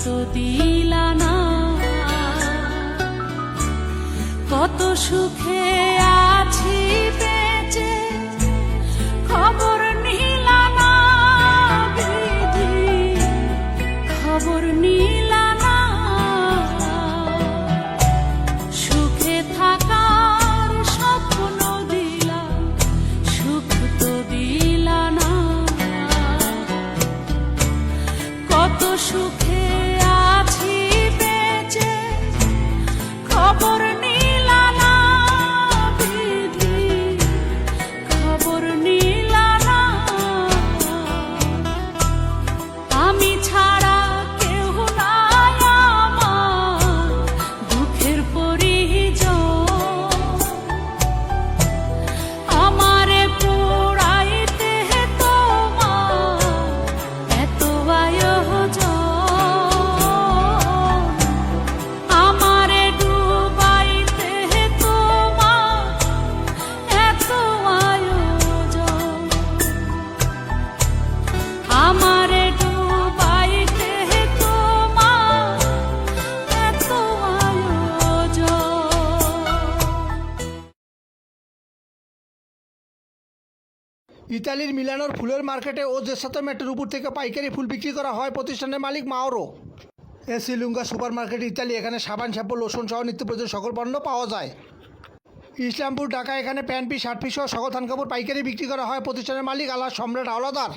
তো দিলা না, কত সুখে আছি বেঁচে খবর নিলা না, বিধি খবর নিলা না। সুখে থাকার স্বপ্ন দিলা, সুখ তো দিলা না, কত সুখে আছি বেঁচে খবর নিলা না, বিধি খবর নিলা না। আমি ছাড়া কেউ নাই আমার দুঃখের পরিজন, আমারে পোড়াইতে তোমার এত আয়োজন, আমারে ডুবাইতে তোমার এত আয়োজন, আমারে ডুবাইতে তোমার এত আয়োজন। ইতালির মিলানোর ফুলের মার্কেটে ও জেসাতো মেটের উপর থেকে পাইকারি ফুল বিক্রি করা হয় প্রতিষ্ঠানের মালিক Mauro. Esselunga super market Italy, এখানে সাবান, শ্যাম্পু, লোশন সহ নিত্য প্রয়োজনীয় সকল পণ্য পাওয়া যায়। ইসলামপুর ঢাকা, এখানে প্যান্ট পিস, শার্ট পিস সহ সকল থান কাপড় পাইকারি বিক্রি করা হয় প্রতিষ্ঠানের মালিক আল্লাহ সম্রাট হাওলাদার।